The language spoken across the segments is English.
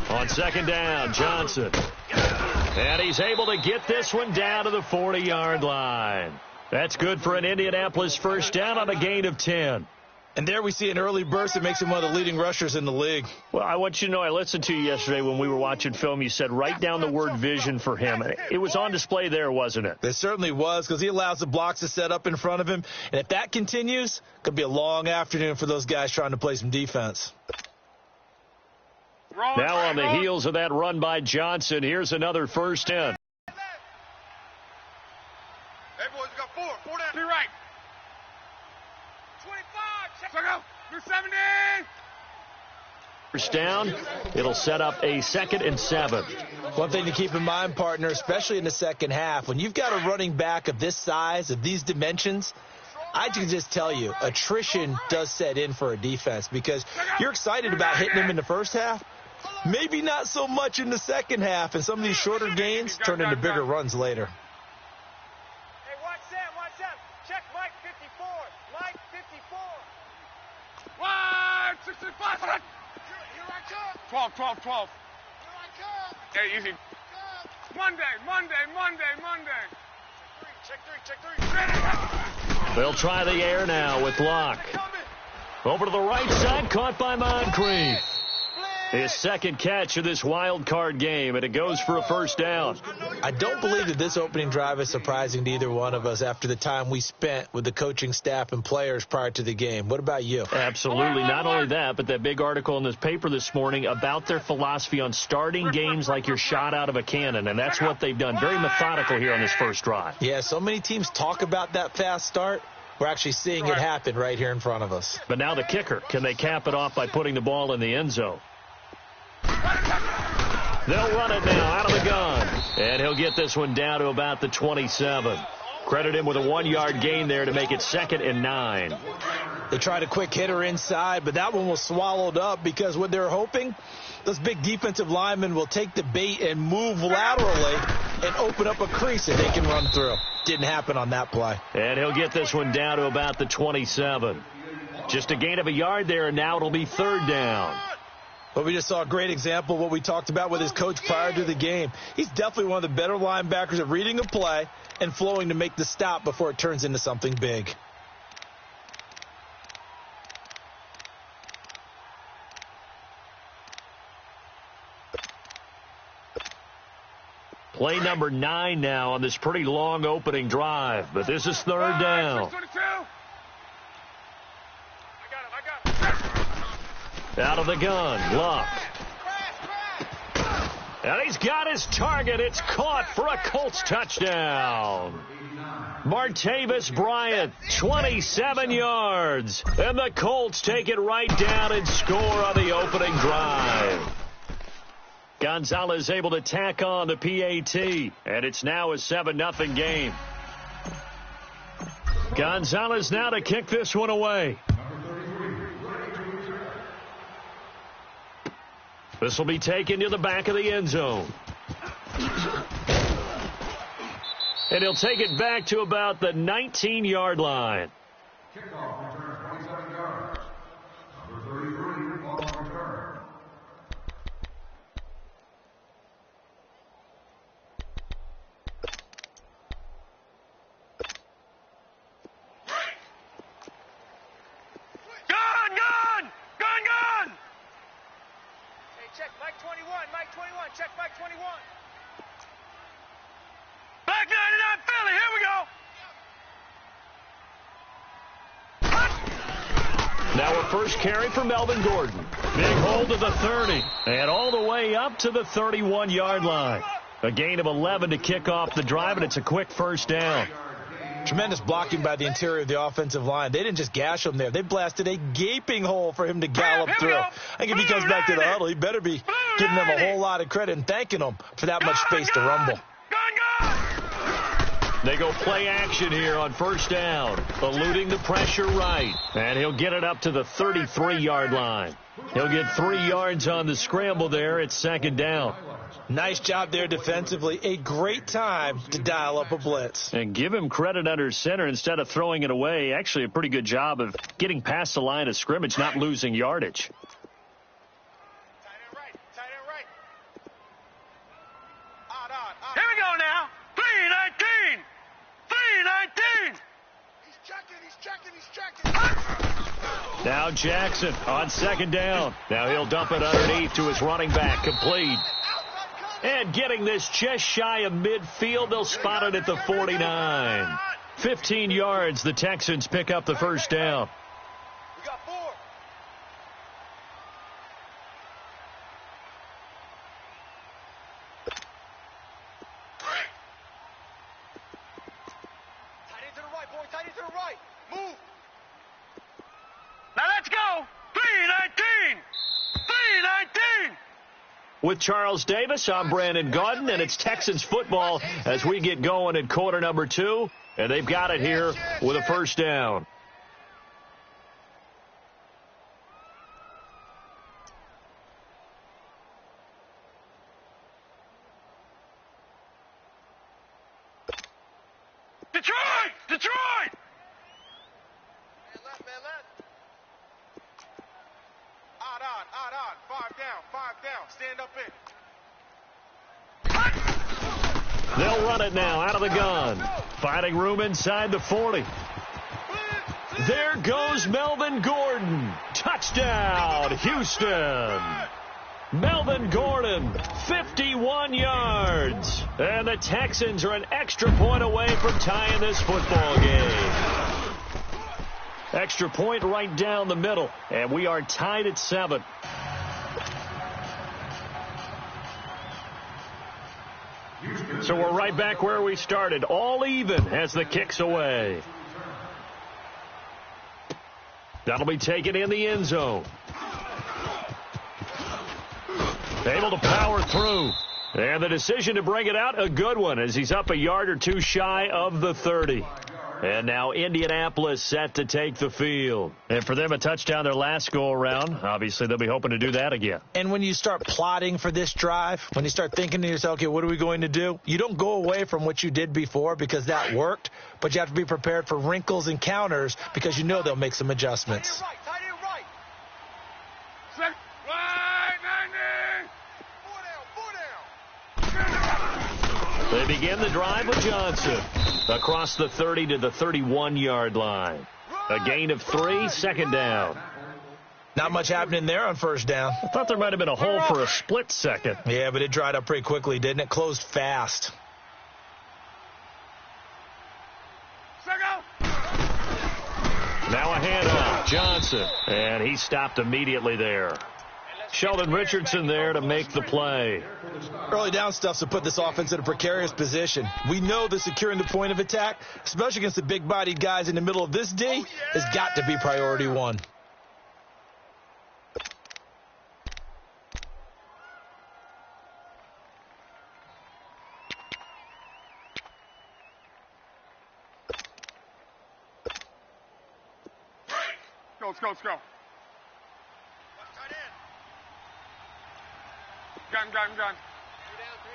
On second down, Johnson. And he's able to get this one down to the 40-yard line. That's good for an Indianapolis first down on a gain of 10. And there we see an early burst that makes him one of the leading rushers in the league. Well, I want you to know, I listened to you yesterday when we were watching film. You said write down the word vision for him. It was on display there, wasn't it? It certainly was, because he allows the blocks to set up in front of him. And if that continues, it could be a long afternoon for those guys trying to play some defense. Now on the heels of that run by Johnson, here's another first in. Hey, boys, we got four down. To your right. 25. Check out. You're 70. First down, it'll set up a 2nd and 7. One thing to keep in mind, partner, especially in the second half, when you've got a running back of this size, of these dimensions, I can just tell you, attrition does set in for a defense, because you're excited about hitting him in the first half, maybe not so much in the second half, and some of these shorter gains turn into bigger runs later. Hey, watch Sam. Check Mike 54. Mike 54. 165. Here I come. 12. Here I come. Hey, easy. Monday. Check three. They'll try the air now with Locke. Over to the right side, caught by Moncrief. His second catch of this wild card game, and it goes for a first down. I don't believe that this opening drive is surprising to either one of us after the time we spent with the coaching staff and players prior to the game. What about you? Absolutely. Not only that, but that big article in this paper this morning about their philosophy on starting games like you're shot out of a cannon, and that's what they've done. Very methodical here on this first drive. Yeah, so many teams talk about that fast start. We're actually seeing it happen right here in front of us. But now the kicker. Can they cap it off by putting the ball in the end zone? They'll run it now out of the gun. And he'll get this one down to about the 27. Credit him with a 1-yard gain there to make it 2nd and 9. They tried a quick hitter inside, but that one was swallowed up because what they're hoping, those big defensive linemen will take the bait and move laterally and open up a crease that they can run through. Didn't happen on that play. And he'll get this one down to about the 27. Just a gain of a yard there, and now it'll be 3rd down. But we just saw a great example of what we talked about with his coach prior to the game. He's definitely one of the better linebackers at reading a play and flowing to make the stop before it turns into something big. Play number 9 now on this pretty long opening drive, but this is 3rd down. Out of the gun, Locke. And he's got his target. It's caught for a Colts touchdown. Martavis Bryant, 27 yards. And the Colts take it right down and score on the opening drive. Gonzalez able to tack on the PAT, and it's now a 7-0 game. Gonzalez now to kick this one away. This will be taken to the back of the end zone. And he'll take it back to about the 19-yard line. Kickoff return, 27 yards. Number 33, ball return. Gun! Hey, check Mike 21. Check Mike 21. Back 99 Philly, here we go. Now a first carry for Melvin Gordon. Big hold to the 30. And all the way up to the 31-yard line. A gain of 11 to kick off the drive, and it's a quick first down. Tremendous blocking by the interior of the offensive line. They didn't just gash him there. They blasted a gaping hole for him to gallop through. I think if he comes back to the huddle, he better be giving them a whole lot of credit and thanking them for that much space to rumble. They go play action here on first down, eluding the pressure right. And he'll get it up to the 33-yard line. He'll get 3 yards on the scramble there. It's second down. Nice job there defensively. A great time to dial up a blitz. And give him credit under center instead of throwing it away. Actually, a pretty good job of getting past the line of scrimmage, not losing yardage. Here we go now. 3-19. 3-19. He's checking. Now Jackson on second down. Now he'll dump it underneath to his running back. Complete. And getting this just shy of midfield, they'll spot it at the 49. 15 yards, the Texans pick up the first down. We got 4. Tight end to the right, boy. Tight end to the right. Move. Now let's go. 3-19. 3-19. With Charles Davis, I'm Brandon Gaudin, and it's Texans football as we get going in quarter number 2. And they've got it here with a first down. Detroit! Detroit! Man left. Odd on. 5 down. Stand up in. They'll run it now out of the gun. Finding room inside the 40. There goes Melvin Gordon. Touchdown, Houston. Melvin Gordon, 51 yards. And the Texans are an extra point away from tying this football game. Extra point right down the middle. And we are tied at 7. So we're right back where we started. All even as the kick's away. That'll be taken in the end zone. Able to power through. And the decision to bring it out, a good one, as he's up a yard or two shy of the 30. And now Indianapolis set to take the field. And for them, a touchdown their last go-around. Obviously, they'll be hoping to do that again. And when you start plotting for this drive, when you start thinking to yourself, okay, what are we going to do? You don't go away from what you did before because that worked, but you have to be prepared for wrinkles and counters because you know they'll make some adjustments. Tight end right. Right, 90. 4 down. They begin the drive with Johnson. Across the 30 to the 31-yard line. A gain of 3, second down. Not much happening there on first down. I thought there might have been a hole for a split second. Yeah, but it dried up pretty quickly, didn't it? Closed fast. Now a handoff. Johnson. And he stopped immediately there. Sheldon Richardson there to make the play. Early down stuff's to put this offense in a precarious position. We know that securing the point of attack, especially against the big-bodied guys in the middle of this D, has got to be priority 1. Let's go. Gun. 3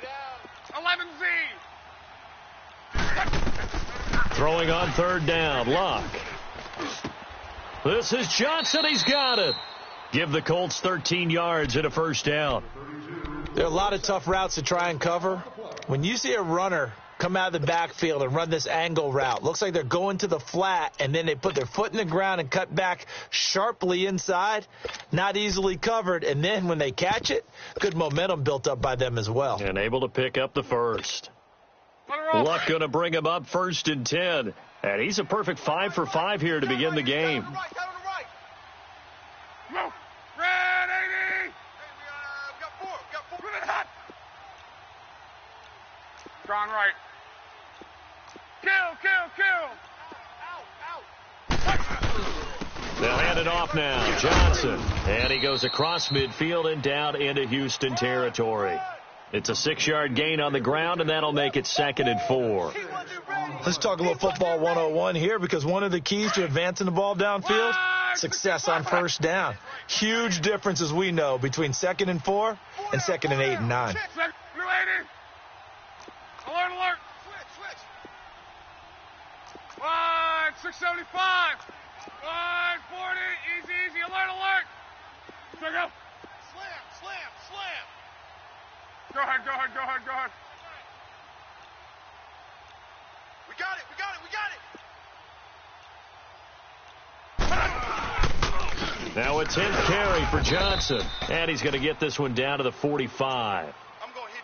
down. 11Z. Throwing on third down. Luck. This is Johnson. He's got it. Give the Colts 13 yards and a first down. There are a lot of tough routes to try and cover. When you see a runner come out of the backfield and run this angle route, looks like they're going to the flat, and then they put their foot in the ground and cut back sharply inside, not easily covered, and then when they catch it, good momentum built up by them as well. And able to pick up the first. Luck going to bring him up 1st and 10. And he's a perfect 5 for 5 here to begin the game. Move. Red 80. Got 4. Gone right. Kill. They'll hand it off now. Johnson. And he goes across midfield and down into Houston territory. It's a 6-yard gain on the ground, and that'll make it 2nd and 4. Let's talk about football 101 here, because one of the keys to advancing the ball downfield, success on first down. Huge difference, as we know, between 2nd and 4 and 2nd and 8 and 9. Alert, alert. Switch. Wide, 675. Wide, 40. Easy. Alert, alert. There go. Slam. Go ahead. We got it. Now a 10th carry for Johnson. And he's going to get this one down to the 45.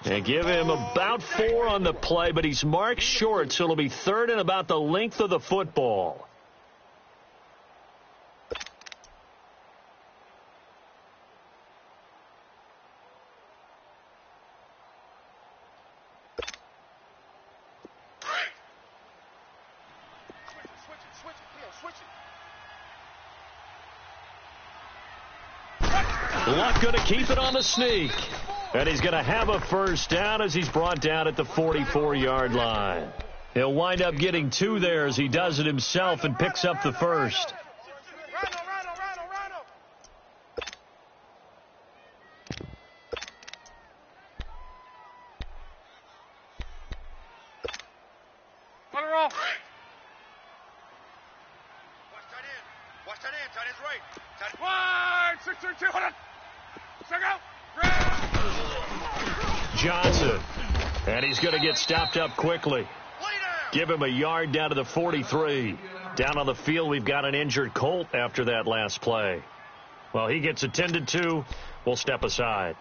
And give him about 4 on the play, but he's marked short, so it'll be 3rd and about the length of the football. Luck going to keep it on the sneak. And he's going to have a first down as he's brought down at the 44-yard line. He'll wind up getting 2 there as he does it himself and picks up the first. Watch tight end. Tight end's right. Wide, 6-3-2. Hold on. Check out. Johnson. And he's going to get stopped up quickly. Give him a yard down to the 43. Down on the field, we've got an injured Colt after that last play. Well, he gets attended to. We'll step aside.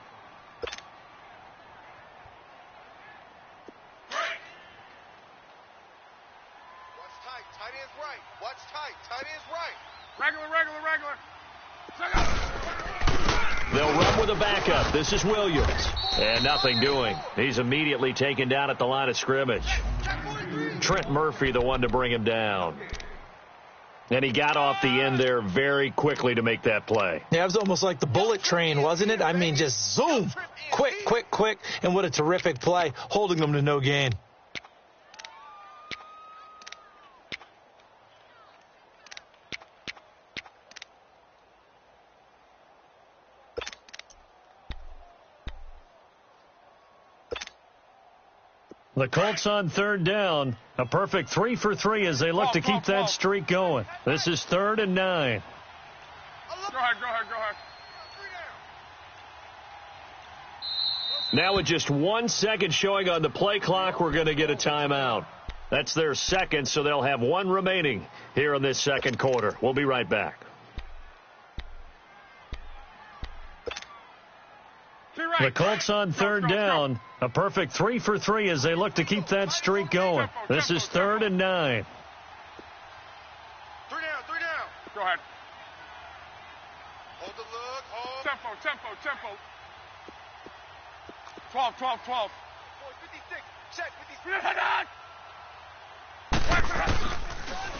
Watch tight. Tight end's right. Watch tight. Tight end's right. Regular. Check out. They'll run with a backup. This is Williams. And nothing doing. He's immediately taken down at the line of scrimmage. Trent Murphy, the one to bring him down. And he got off the end there very quickly to make that play. Yeah, it was almost like the bullet train, wasn't it? I mean, just zoom. Quick. And what a terrific play, holding them to no gain. The Colts on 3rd down. A perfect 3 for 3 as they look to keep that streak going. This is 3rd and 9. Go ahead. Now with just 1 second showing on the play clock, we're going to get a timeout. That's their second, so they'll have 1 remaining here in this second quarter. We'll be right back. The Colts on 3rd down. A perfect 3 for 3 as they look to keep that streak going. This is 3rd and 9. 3 down. Go ahead. Hold the look. Hold. Tempo. 12. 56. Check. 56.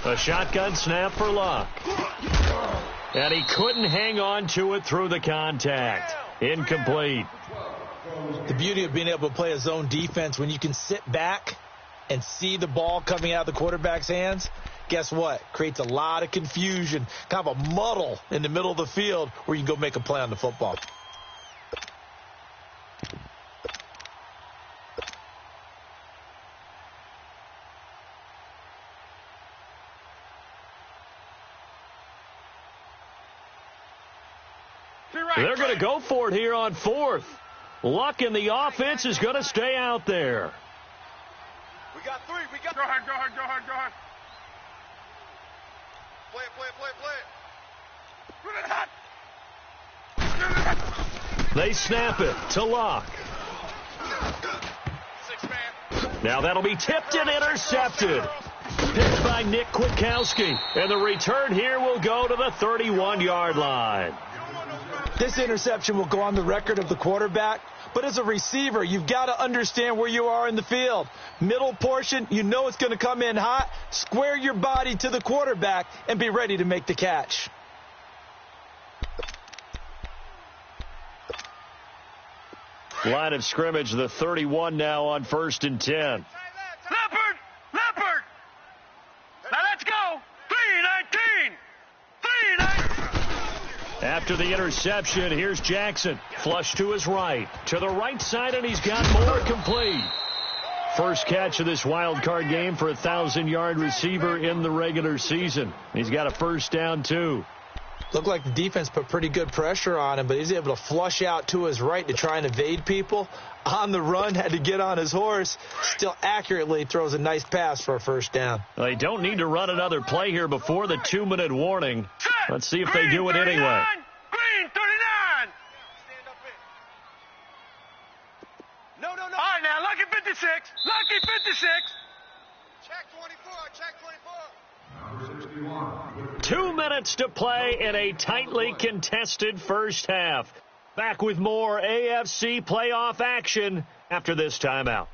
A shotgun snap for Luck. And he couldn't hang on to it through the contact. Incomplete. The beauty of being able to play a zone defense, when you can sit back and see the ball coming out of the quarterback's hands, guess what? Creates a lot of confusion, kind of a muddle in the middle of the field where you can go make a play on the football. They're going to go for it here on 4th. Luck in the offense is going to stay out there. We got 3. Go ahead. Play it. They snap it to Luck. 6-man. Now that'll be tipped and intercepted. Picked by Nick Kwiatkowski. And the return here will go to the 31-yard line. This interception will go on the record of the quarterback, but as a receiver, you've got to understand where you are in the field. Middle portion, you know it's going to come in hot. Square your body to the quarterback and be ready to make the catch. Line of scrimmage, the 31 now on 1st and 10. Leopard! After the interception, here's Jackson. Flush to his right. To the right side, and he's got more complete. First catch of this wild card game for a 1,000-yard receiver in the regular season. He's got a first down, too. Looked like the defense put pretty good pressure on him, but he's able to flush out to his right to try and evade people. On the run, had to get on his horse. Still accurately throws a nice pass for a first down. They don't need to run another play here before the 2-minute warning. Let's see if they do it anyway. Green 39. Stand up in. No. All right, now, lucky 56. Lucky 56. Check 24. Check 24. Number 61. 2 minutes to play in a tightly contested first half. Back with more AFC playoff action after this timeout.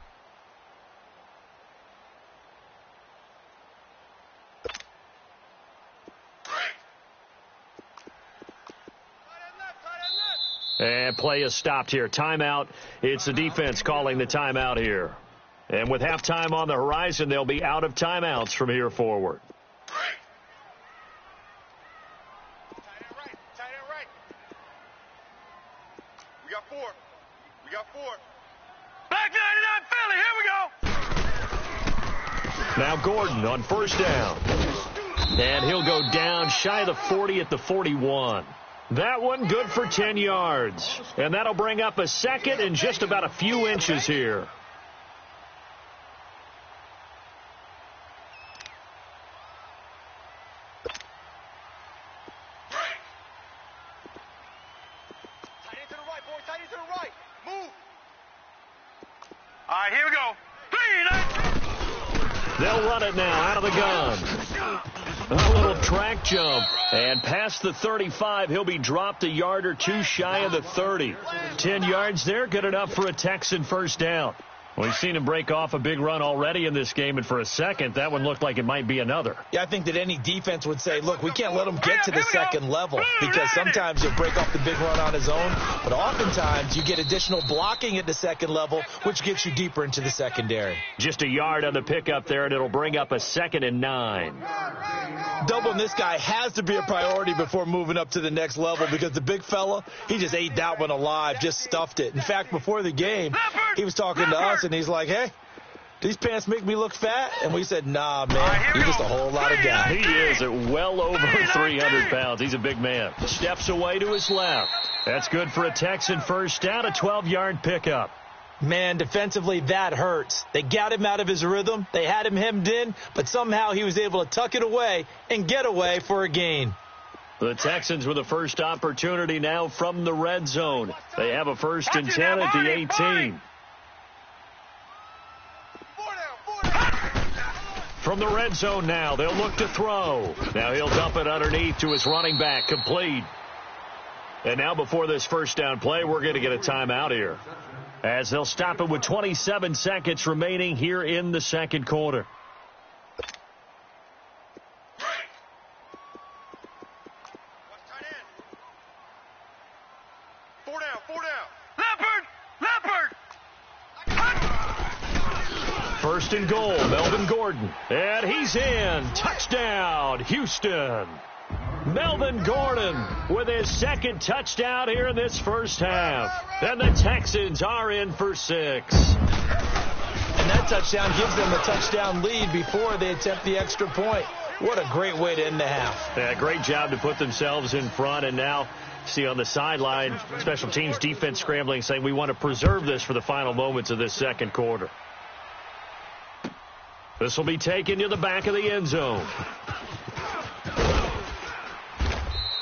And play is stopped here. Timeout. It's the defense calling the timeout here. And with halftime on the horizon, they'll be out of timeouts from here forward. We got four. Back 99 Philly. Here we go. Now Gordon on first down. And he'll go down shy of the 40 at the 41. That one good for 10 yards. And that'll bring up a second and just about a few inches here. All right, here we go. 3, 9. They'll run it now out of the gun. A little track jump. And past the 35, he'll be dropped a yard or two shy of the 30. 10 yards there, good enough for a Texan first down. We've seen him break off a big run already in this game, and for a second, that one looked like it might be another. Yeah, I think that any defense would say, look, we can't let him get to the second level, because sometimes he'll break off the big run on his own, but oftentimes you get additional blocking at the second level, which gets you deeper into the secondary. Just a yard on the pickup there, and it'll bring up a 2nd and 9. Doubling this guy has to be a priority before moving up to the next level, because the big fella, he just ate that one alive, just stuffed it. In fact, before the game, he was talking to us, and he's like, hey, these pants make me look fat? And we said, nah, man, you're just a whole lot of guy. He is at well over 300 pounds. He's a big man. Steps away to his left. That's good for a Texan first down, a 12-yard pickup. Man, defensively, that hurts. They got him out of his rhythm. They had him hemmed in, but somehow he was able to tuck it away and get away for a gain. The Texans with the first opportunity now from the red zone. They have a 1st and 10 at the 18. From the red zone now, they'll look to throw. Now he'll dump it underneath to his running back, complete. And now before this first down play, we're going to get a timeout here, as they'll stop it with 27 seconds remaining here in the second quarter. Four down. Leopard. 1st and goal, Melvin Gordon. And he's in. Touchdown, Houston. Melvin Gordon with his 2nd touchdown here in this first half. And the Texans are in for 6. And that touchdown gives them a touchdown lead before they attempt the extra point. What a great way to end the half. Yeah, great job to put themselves in front. And now, see on the sideline, special teams defense scrambling, saying we want to preserve this for the final moments of this second quarter. This will be taken to the back of the end zone.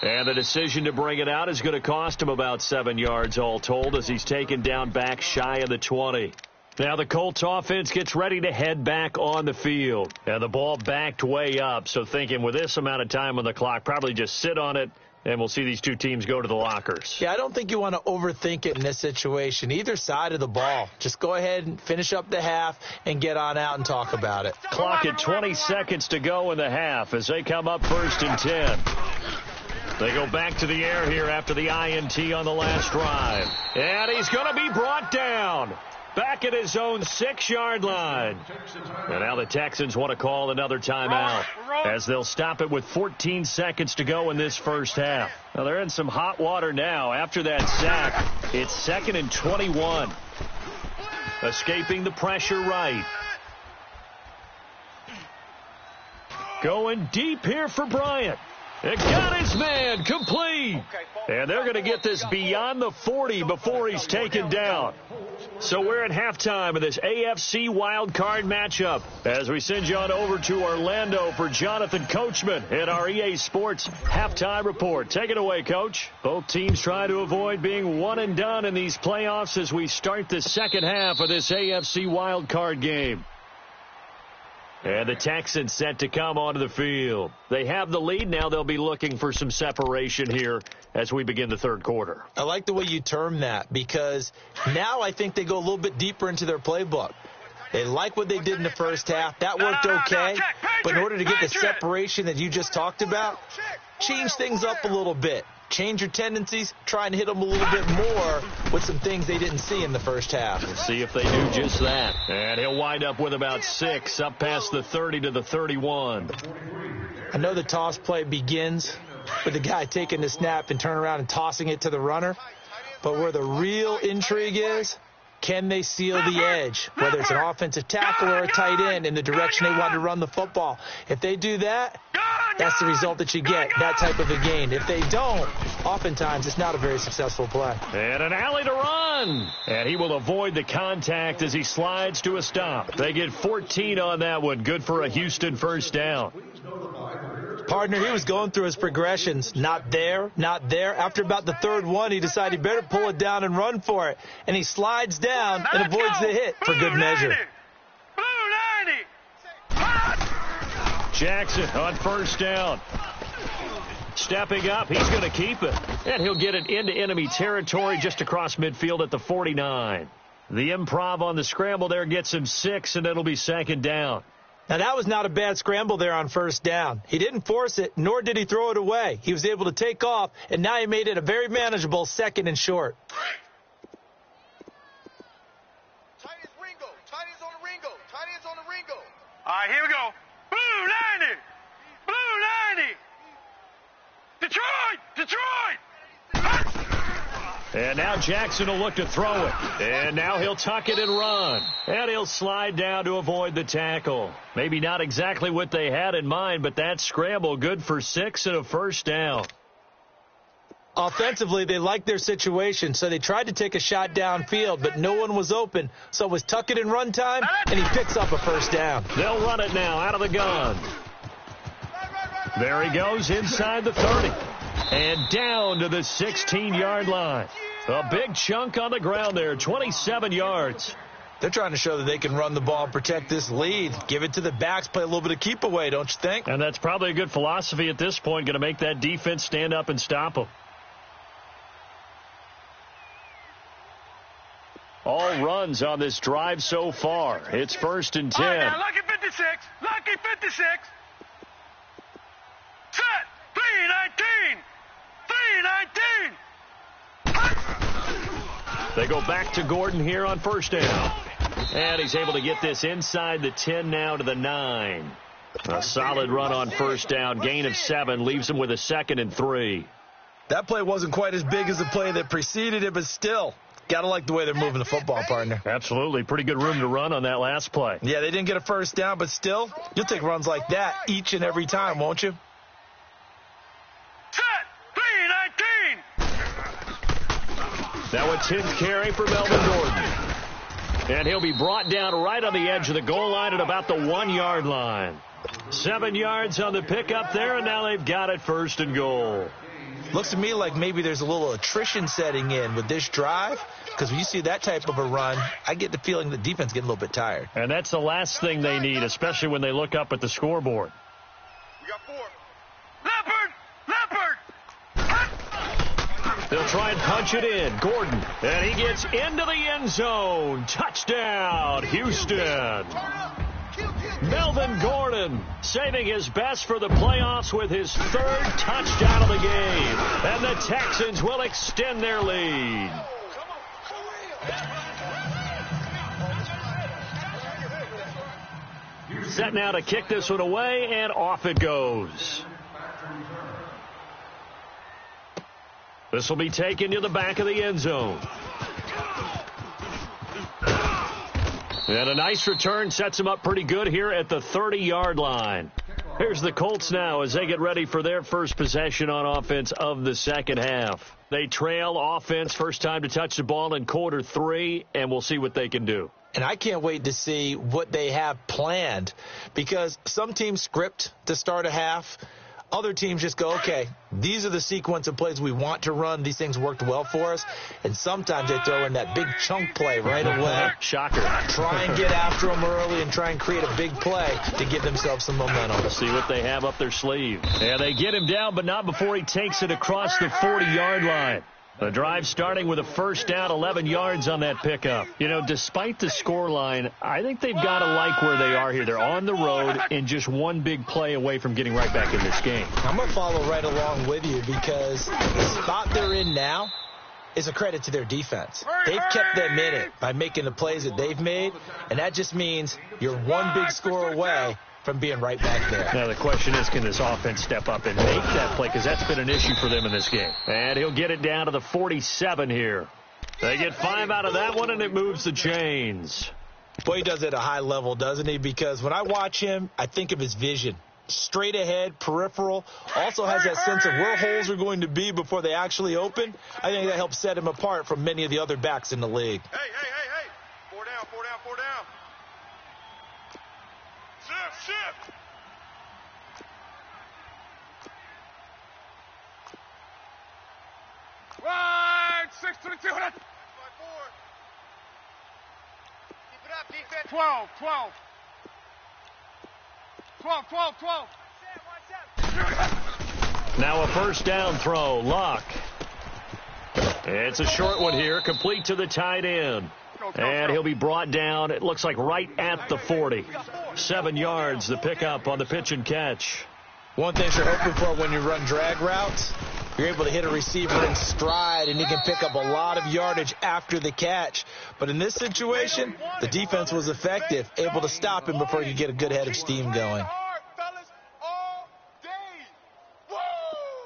And the decision to bring it out is going to cost him about 7 yards all told, as he's taken down back shy of the 20. Now the Colts offense gets ready to head back on the field. And the ball backed way up, so thinking with this amount of time on the clock, probably just sit on it, and we'll see these two teams go to the lockers. Yeah, I don't think you want to overthink it in this situation. Either side of the ball. Just go ahead and finish up the half and get on out and talk about it. Clock at 20 seconds to go in the half as they come up 1st and 10. They go back to the air here after the INT on the last drive. And he's going to be brought down. back at his own 6-yard line. And now the Texans want to call another timeout as they'll stop it with 14 seconds to go in this first half. Now they're in some hot water now. After that sack, it's 2nd and 21. Escaping the pressure right. Going deep here for Bryant. It got his man complete. And they're going to get this beyond the 40 before he's taken down. So we're at halftime of this AFC wildcard matchup as we send you on over to Orlando for Jonathan Coachman in our EA Sports halftime report. Take it away, Coach. Both teams try to avoid being one and done in these playoffs as we start the second half of this AFC wildcard game. And the Texans set to come onto the field. They have the lead. Now they'll be looking for some separation here as we begin the third quarter. I like the way you term that because now I think they go a little bit deeper into their playbook. They like what they did in the first half. That worked okay. But in order to get the separation that you just talked about, change things up a little bit. Change your tendencies, try and hit them a little bit more with some things they didn't see in the first half. We'll see if they do just that. And he'll wind up with about 6 up past the 30 to the 31. I know the toss play begins with the guy taking the snap and turning around and tossing it to the runner. But where the real intrigue is, can they seal the edge, whether it's an offensive tackle or a tight end in the direction they want to run the football? If they do that, that's the result that you get, that type of a gain. If they don't, oftentimes it's not a very successful play. And an alley to run. And he will avoid the contact as he slides to a stop. They get 14 on that one. Good for a Houston first down. Partner, he was going through his progressions. Not there, not there. After about the third one, he decided he better pull it down and run for it. And he slides down and avoids the hit for good measure. Jackson on first down. Stepping up, he's going to keep it. And he'll get it into enemy territory just across midfield at the 49. The improv on the scramble there gets him 6, and it'll be second down. Now, that was not a bad scramble there on first down. He didn't force it, nor did he throw it away. He was able to take off, and now he made it a very manageable 2nd and short. Tight ends Ringo. Tight ends on the Ringo. Tight ends on the Ringo. All right, here we go. Blue 90. Blue 90. Detroit. Detroit. And now Jackson will look to throw it. And now he'll tuck it and run. And he'll slide down to avoid the tackle. Maybe not exactly what they had in mind, but that scramble good for 6 and a first down. Offensively, they liked their situation, so they tried to take a shot downfield, but no one was open. So it was tuck it and run time, and he picks up a first down. They'll run it now out of the gun. There he goes inside the 30. And down to the 16-yard line. A big chunk on the ground there, 27 yards. They're trying to show that they can run the ball and protect this lead. Give it to the backs, play a little bit of keep away, don't you think? And that's probably a good philosophy at this point, going to make that defense stand up and stop them. All runs on this drive so far. It's 1st and 10. All right, now, lucky 56. Lucky 56. Set. 319. 319. They go back to Gordon here on first down. And he's able to get this inside the 10 now to the 9. A solid run on first down. Gain of 7 leaves him with a 2nd and 3. That play wasn't quite as big as the play that preceded it, but still, got to like the way they're moving the football, partner. Absolutely. Pretty good room to run on that last play. Yeah, they didn't get a first down, but still, you'll take runs like that each and every time, won't you? Now a 10th carry for Melvin Gordon. And he'll be brought down right on the edge of the goal line at about the 1-yard line. 7 yards on the pickup there, and now they've got it 1st and goal. Looks to me like maybe there's a little attrition setting in with this drive, because when you see that type of a run, I get the feeling the defense getting a little bit tired. And that's the last thing they need, especially when they look up at the scoreboard. We got 4. Leopard! Leopard! They'll try and punch it in. Gordon, and he gets into the end zone. Touchdown, Houston. Melvin Gordon saving his best for the playoffs with his 3rd touchdown of the game. And the Texans will extend their lead. set now to kick this one away, and off it goes. This will be taken to the back of the end zone. And a nice return sets him up pretty good here at the 30-yard line. Here's the Colts now as they get ready for their first possession on offense of the second half. They trail offense first time to touch the ball in quarter 3, and we'll see what they can do. And I can't wait to see what they have planned, because some teams script to start a half. Other teams just go, okay, these are the sequence of plays we want to run. These things worked well for us. And sometimes they throw in that big chunk play right away. Shocker. Try and get after them early and try and create a big play to give themselves some momentum. Let's see what they have up their sleeve. And they get him down, but not before he takes it across the 40-yard line. The drive starting with a first down, 11 yards on that pickup. You know, despite the scoreline, I think they've got to like where they are here. They're on the road and just one big play away from getting right back in this game. I'm going to follow right along with you, because the spot they're in now is a credit to their defense. They've kept them in it by making the plays that they've made, and that just means you're one big score away from being right back there. Now the question is, can this offense step up and make that play? Because that's been an issue for them in this game. And he'll get it down to the 47 here. They get 5 out of that one, and it moves the chains. Boy, he does it at a high level, doesn't he? Because when I watch him, I think of his vision. Straight ahead, peripheral, also has that sense of where holes are going to be before they actually open. I think that helps set him apart from many of the other backs in the league. Hey. 4 down. Shift. Right, 6-22. Keep it up, defense. 12. 12. Now a first down throw. Luck. It's a short one here, complete to the tight end. And he'll be brought down, it looks like right at the 40. 7 yards, the pickup on the pitch and catch. One thing you're hoping for when you run drag routes, you're able to hit a receiver in stride, and he can pick up a lot of yardage after the catch. But in this situation, the defense was effective, able to stop him before you get a good head of steam going.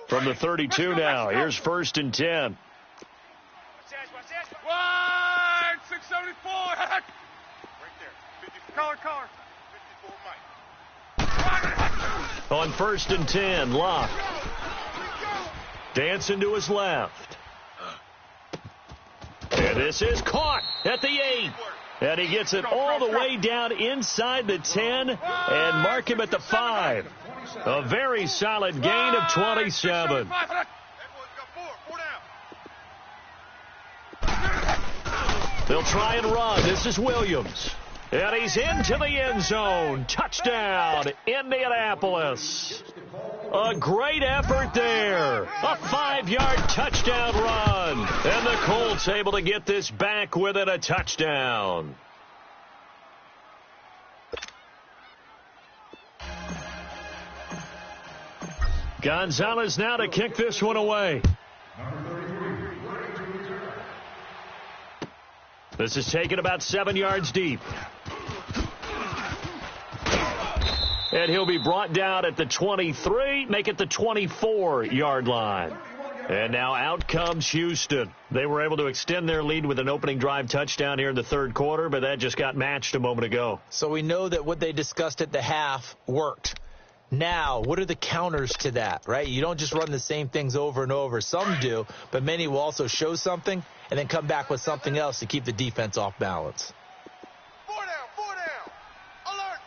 From the 32 now, here's 1st and 10. 674. Right there. Color. 54 Mike. On 1st and 10, Locke. Dancing to his left. And this is caught at the 8. And he gets it all the way down inside the 10 and mark him at the 5. A very solid gain of 27. They'll try and run. This is Williams. And he's into the end zone. Touchdown, Indianapolis. A great effort there. A 5-yard touchdown run. And the Colts able to get this back within a touchdown. Gonzalez now to kick this one away. This is taken about 7 yards deep. And he'll be brought down at the 23, make it the 24-yard line. And now out comes Houston. They were able to extend their lead with an opening drive touchdown here in the third quarter, but that just got matched a moment ago. So we know that what they discussed at the half worked. Now, what are the counters to that, right? You don't just run the same things over and over. Some do, but many will also show something and then come back with something else to keep the defense off balance. 4 down. Alert.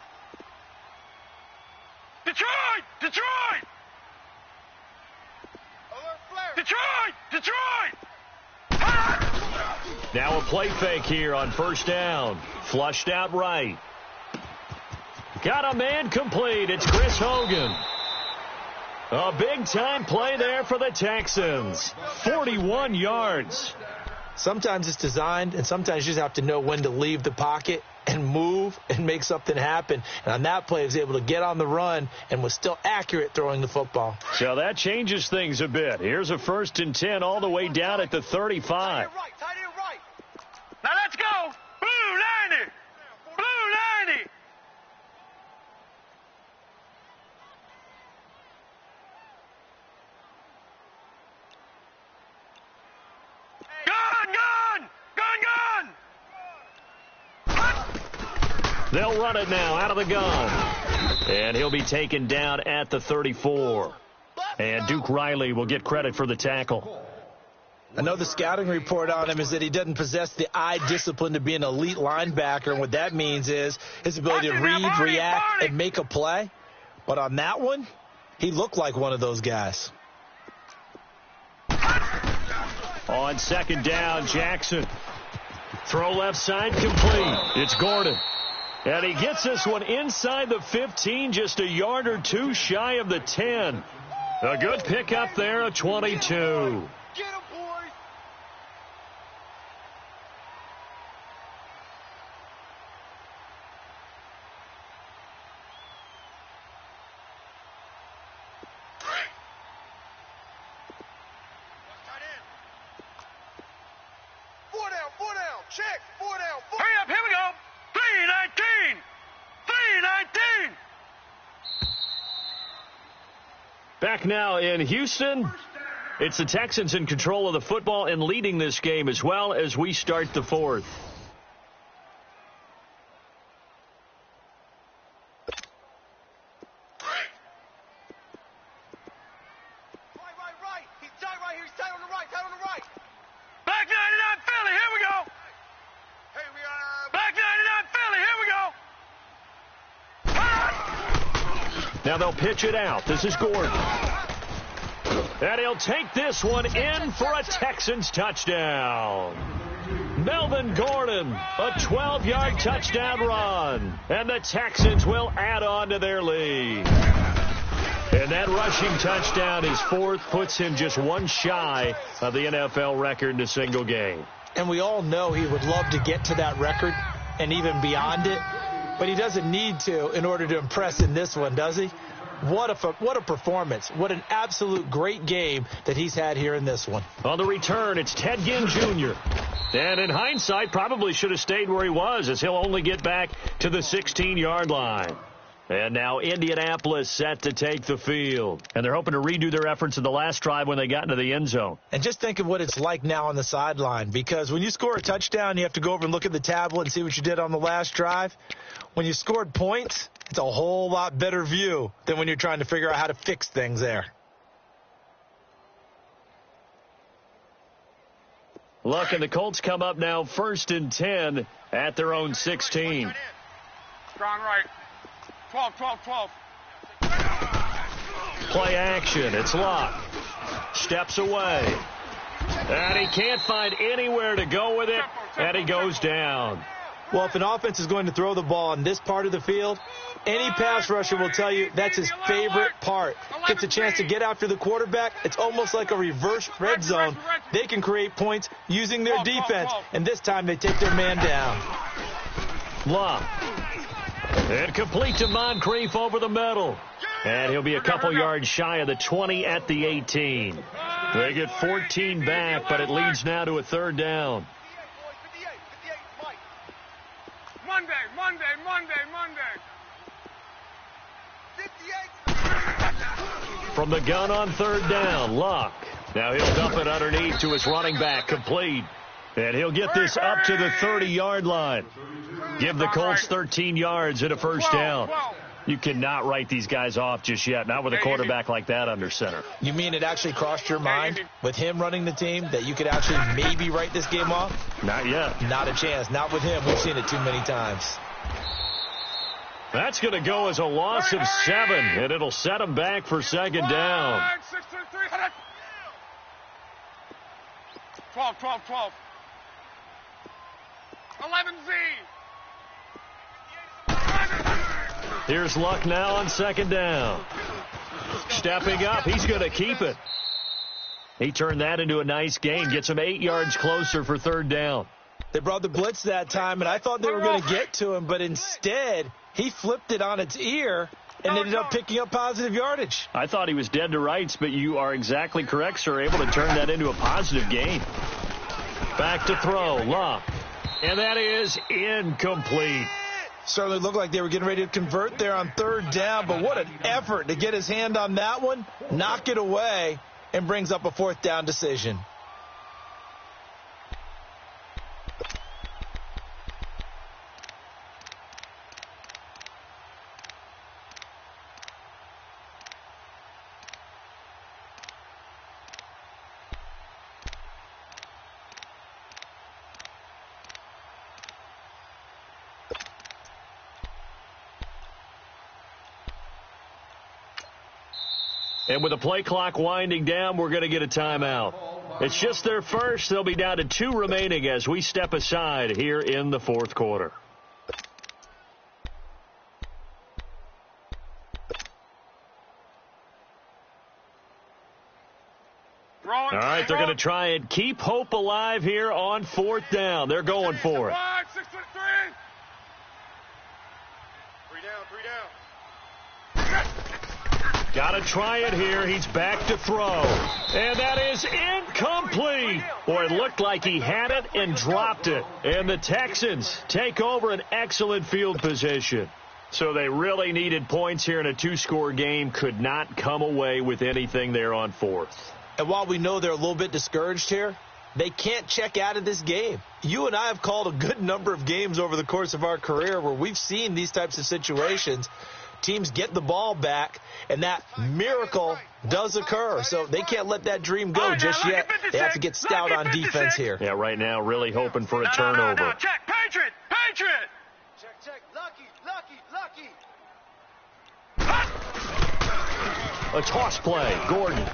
Detroit. Alert flare. Detroit. Now a play fake here on first down. Flushed out right. Got a man complete. It's Chris Hogan. A big-time play there for the Texans. 41 yards. Sometimes it's designed, and sometimes you just have to know when to leave the pocket and move and make something happen. And on that play, he was able to get on the run and was still accurate throwing the football. So that changes things a bit. Here's a 1st and 10 all the way down at the 35. Tight end right. Now let's go. Blue 90. They'll run it now out of the gun. And he'll be taken down at the 34. And Duke Riley will get credit for the tackle. I know the scouting report on him is that he doesn't possess the eye discipline to be an elite linebacker. And what that means is his ability to read, react, and make a play. But on that one, he looked like one of those guys. On second down, Jackson. Throw left side complete. It's Gordon. And he gets this one inside the 15, just a yard or two shy of the 10. A good pickup there, a 22. Get him, boys. Four down, check, four down. Hurry up, here we go. 319. 319. Back now in Houston. It's the Texans in control of the football and leading this game as well as we start the fourth. Right. He's tight right here. He's tight on the right. Back 99 Philly. Here we go. Hey, we are. Back 99 Philly. Here we go. Now they'll pitch it out. This is Gordon. And he'll take this one in for a Texans touchdown. Melvin Gordon, a 12-yard touchdown run. And the Texans will add on to their lead. And that rushing touchdown, his fourth, puts him just one shy of the NFL record in a single game. And we all know he would love to get to that record and even beyond it. But he doesn't need to in order to impress in this one, does he? What a performance. What an absolute great game that he's had here in this one. On the return, it's Ted Ginn Jr. And in hindsight, probably should have stayed where he was, as he'll only get back to the 16-yard line. And now Indianapolis set to take the field. And they're hoping to redo their efforts in the last drive when they got into the end zone. And just think of what it's like now on the sideline, because when you score a touchdown, you have to go over and look at the tablet and see what you did on the last drive. When you scored points, it's a whole lot better view than when you're trying to figure out how to fix things there. Look, and the Colts come up now 1st and 10 at their own 16. Strong right. 12. Play action. It's Luck. Steps away. And he can't find anywhere to go with it, and he goes down. Well, if an offense is going to throw the ball on this part of the field, any pass rusher will tell you that's his favorite part. Gets a chance to get after the quarterback. It's almost like a reverse red zone. They can create points using their defense, and this time they take their man down. Luck. And complete to Moncrief over the middle. And he'll be a couple yards shy of the 20 at the 18. They get 14 back, but it leads now to a third down. Monday. 58. From the gun on third down, Luck. Now he'll dump it underneath to his running back, complete. And he'll get this up to the 30-yard line. Give the Colts 13 yards and a first down. You cannot write these guys off just yet, not with a quarterback like that under center. You mean it actually crossed your mind with him running the team that you could actually maybe write this game off? Not yet. Not a chance. Not with him. We've seen it too many times. That's going to go as a loss of 7, and it'll set him back for second down. 12. 11Z. Here's Luck now on second down. Stepping up, he's going to keep it. He turned that into a nice gain, gets him 8 yards closer for third down. They brought the blitz that time, and I thought they were going to get to him, but instead he flipped it on its ear and ended up picking up positive yardage. I thought he was dead to rights, but you are exactly correct, sir. Able to turn that into a positive gain. Back to throw, Luck. And that is incomplete. Certainly looked like they were getting ready to convert there on third down, but what an effort to get his hand on that one, knock it away, and brings up a fourth down decision. And with the play clock winding down, we're going to get a timeout. It's just their first. They'll be down to 2 remaining as we step aside here in the fourth quarter. All right, they're going to try and keep hope alive here on 4th down. They're going for it. 6 3. 3 down. Got to try it here. He's back to throw. And that is incomplete. Boy, it looked like he had it and dropped it. And the Texans take over an excellent field position. So they really needed points here in a 2-score game. Could not come away with anything there on 4th. And while we know they're a little bit discouraged here, they can't check out of this game. You and I have called a good number of games over the course of our career where we've seen these types of situations. Teams get the ball back, and that miracle does occur. So they can't let that dream go just yet. They have to get stout on defense here. Yeah, right now really hoping for a turnover. No. Check, Patriot. Check. Lucky. A toss play. Gordon.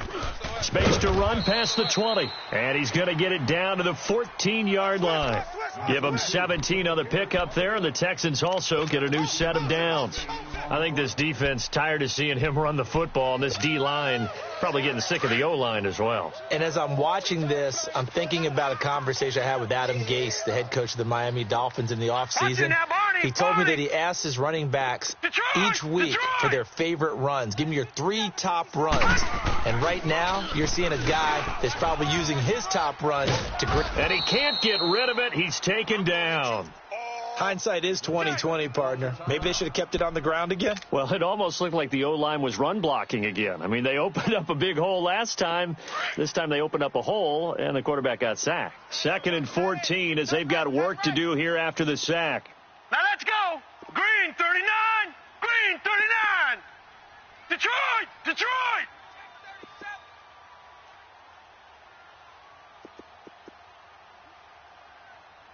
Space to run past the 20. And he's going to get it down to the 14-yard line. Give him 17 on the pickup there, and the Texans also get a new set of downs. I think this defense tired of seeing him run the football, and this D-line probably getting sick of the O-line as well. And as I'm watching this, I'm thinking about a conversation I had with Adam Gase, the head coach of the Miami Dolphins in the offseason. He told me that he asked his running backs each week for their favorite runs. Give me your 3 top runs. And right now, you're seeing a guy that's probably using his top run to grip. And he can't get rid of it. He's taken down. Hindsight is 20/20, partner. Maybe they should have kept it on the ground again. Well, it almost looked like the O-line was run blocking again. I mean, they opened up a big hole last time. This time they opened up a hole, and the quarterback got sacked. 2nd and 14 as they've got work to do here after the sack. Now let's go. Green 39. Green 39. Detroit.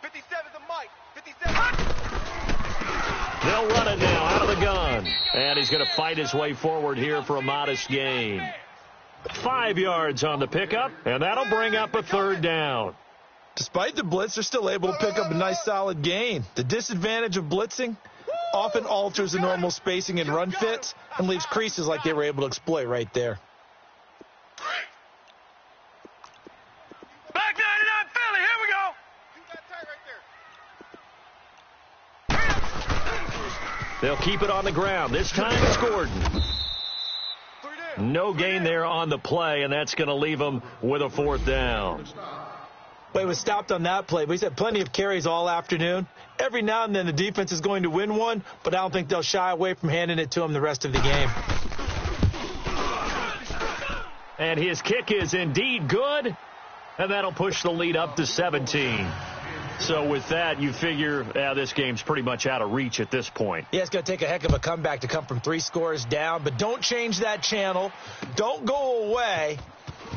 57 to Mike. 57. They'll run it now out of the gun. And he's going to fight his way forward here for a modest gain. 5 yards on the pickup, and that'll bring up a 3rd down. Despite the blitz, they're still able to pick up a nice solid gain. The disadvantage of blitzing often alters the normal spacing and run fits and leaves creases like they were able to exploit right there. Back 99 Philly, here we go. They'll keep it on the ground. This time it's Gordon. No gain there on the play, and that's going to leave them with a 4th down. Well, he was stopped on that play, but he's had plenty of carries all afternoon. Every now and then the defense is going to win one, but I don't think they'll shy away from handing it to him the rest of the game. And his kick is indeed good, and that'll push the lead up to 17. So with that, you figure this game's pretty much out of reach at this point. Yeah, it's going to take a heck of a comeback to come from 3 scores down, but don't change that channel. Don't go away.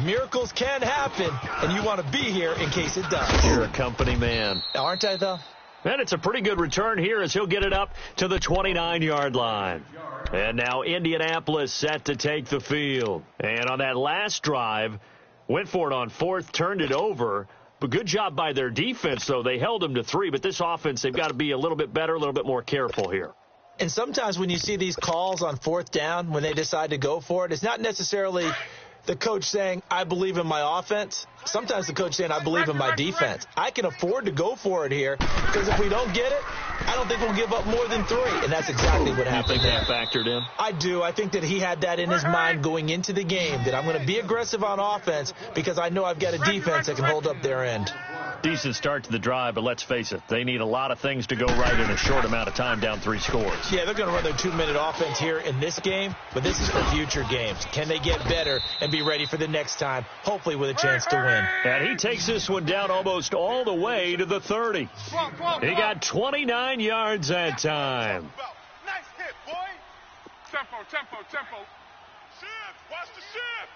Miracles can happen, and you want to be here in case it does. You're a company man. Aren't I, though? And it's a pretty good return here as he'll get it up to the 29-yard line. And now Indianapolis set to take the field. And on that last drive, went for it on 4th, turned it over. But good job by their defense, though. They held them to 3, but this offense, they've got to be a little bit better, a little bit more careful here. And sometimes when you see these calls on 4th down, when they decide to go for it, it's not necessarily the coach saying, I believe in my offense. Sometimes the coach saying, I believe in my defense. I can afford to go for it here because if we don't get it, I don't think we'll give up more than 3. And that's exactly what happened. You think that factored in? I do. I think that he had that in his mind going into the game, that I'm going to be aggressive on offense because I know I've got a defense that can hold up their end. Decent start to the drive, but let's face it, they need a lot of things to go right in a short amount of time, down 3 scores. Yeah, they're going to run their 2-minute offense here in this game, but this is for future games. Can they get better and be ready for the next time, hopefully with a chance to win? And he takes this one down almost all the way to the 30. He got 29 yards that time. Nice hit, boy. Tempo. Shift. Watch the shift.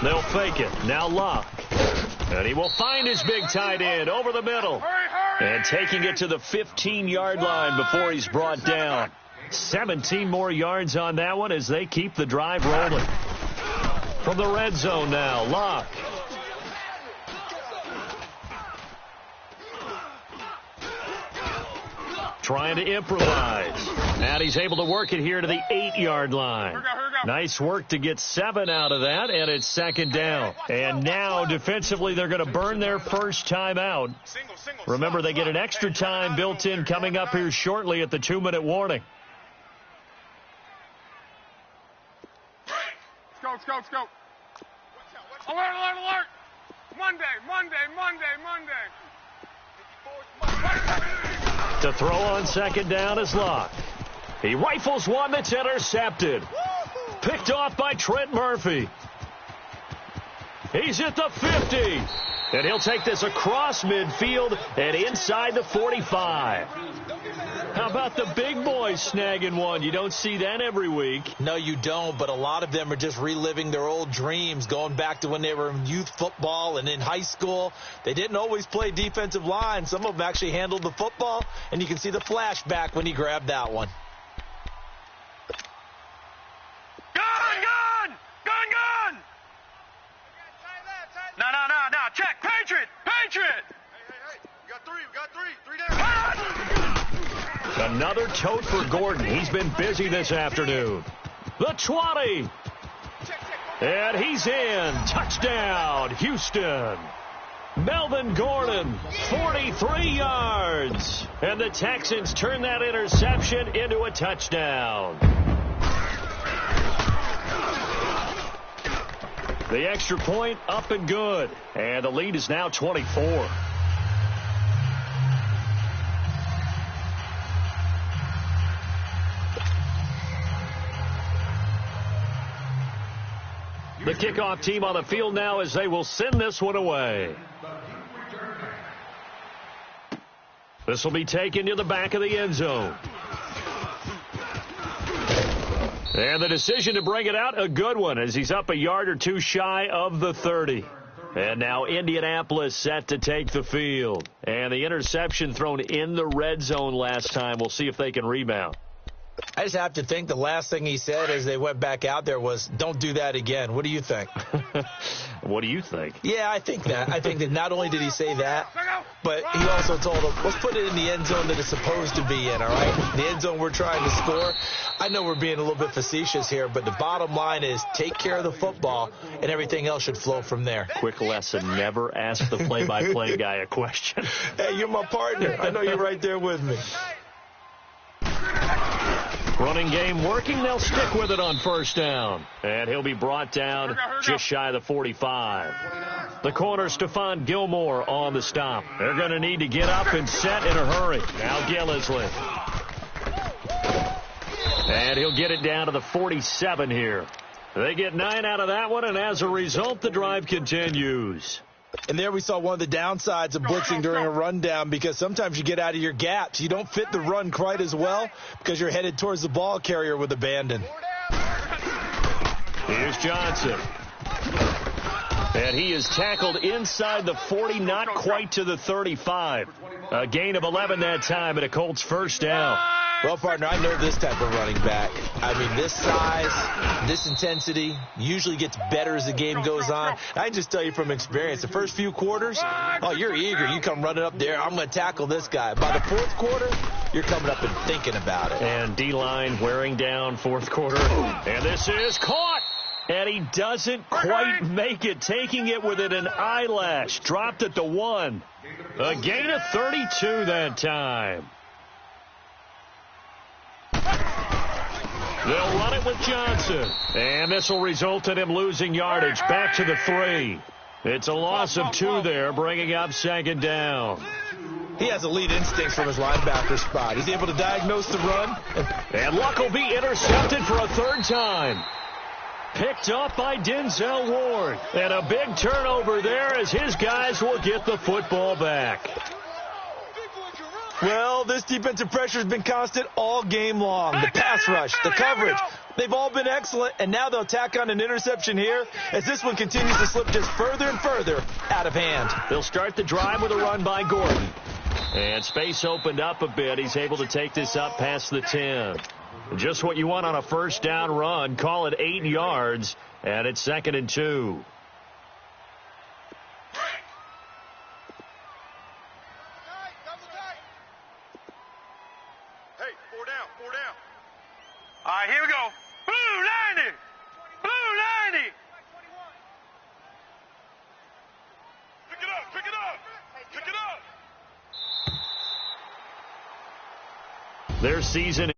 They'll fake it. Now Luck. And he will find his big tight end over the middle. And taking it to the 15-yard line before he's brought down. 17 more yards on that one as they keep the drive rolling. From the red zone now, Locke. Trying to improvise. And he's able to work it here to the 8-yard line. Here we go. Nice work to get 7 out of that, and it's second down. And now, defensively, they're going to burn their first time out. Remember, they get an extra time built in coming up here shortly at the 2-minute warning. Let's go. Alert. Monday. To throw on second down is Locke. He rifles one that's intercepted. Picked off by Trent Murphy. He's at the 50. And he'll take this across midfield and inside the 45. How about the big boys snagging one? You don't see that every week. No, you don't, but a lot of them are just reliving their old dreams, going back to when they were in youth football and in high school. They didn't always play defensive line. Some of them actually handled the football, and you can see the flashback when he grabbed that one. Gun! No. Check. Patriot! Hey. We got three down. Another tote for Gordon. He's been busy this afternoon. The 20. And he's in. Touchdown, Houston. Melvin Gordon, 43 yards. And the Texans turn that interception into a touchdown. The extra point up and good. And the lead is now 24. The kickoff team on the field now as they will send this one away. This will be taken to the back of the end zone. And the decision to bring it out, a good one, as he's up a yard or two shy of the 30. And now Indianapolis set to take the field. And the interception thrown in the red zone last time. We'll see if they can rebound. I just have to think the last thing he said as they went back out there was, don't do that again. What do you think? What do you think? Yeah, I think that. I think that not only did he say that, but he also told them, let's put it in the end zone that it's supposed to be in, all right? The end zone we're trying to score. I know we're being a little bit facetious here, but the bottom line is take care of the football, and everything else should flow from there. Quick lesson, never ask the play-by-play guy a question. Hey, you're my partner. I know you're right there with me. Running game working. They'll stick with it on first down. And he'll be brought down just shy of the 45. The corner, Stephon Gilmore, on the stop. They're going to need to get up and set in a hurry. Now Gillisley. And he'll get it down to the 47 here. They get 9 out of that one, and as a result, the drive continues. And there we saw one of the downsides of blitzing during a rundown, because sometimes you get out of your gaps. You don't fit the run quite as well because you're headed towards the ball carrier with abandon. Here's Johnson. And he is tackled inside the 40, not quite to the 35. A gain of 11 that time, and a Colts first down. Well, partner, I know this type of running back. I mean, this size, this intensity usually gets better as the game goes on. I can just tell you from experience, the first few quarters, oh, you're eager. You come running up there, I'm going to tackle this guy. By the fourth quarter, you're coming up and thinking about it. And D-line wearing down fourth quarter. And this is caught. And he doesn't quite make it, taking it within an eyelash. Dropped at the 1. A gain of 32 that time. They'll run it with Johnson. And this will result in him losing yardage back to the 3. It's a loss of 2 there, bringing up second down. He has elite instincts from his linebacker spot. He's able to diagnose the run. And Luck will be intercepted for a third time. Picked up by Denzel Ward. And a big turnover there as his guys will get the football back. Well, this defensive pressure has been constant all game long. The pass rush, the coverage, they've all been excellent, and now they'll tack on an interception here as this one continues to slip just further and further out of hand. They'll start the drive with a run by Gordon. And space opened up a bit. He's able to take this up past the 10. Just what you want on a first down run. Call it 8 yards, and it's 2nd and 2. Hey, 4 down, 4 down. All right, here we go. Blue 90. Blue 90. Pick it up, pick it up, pick it up. Their season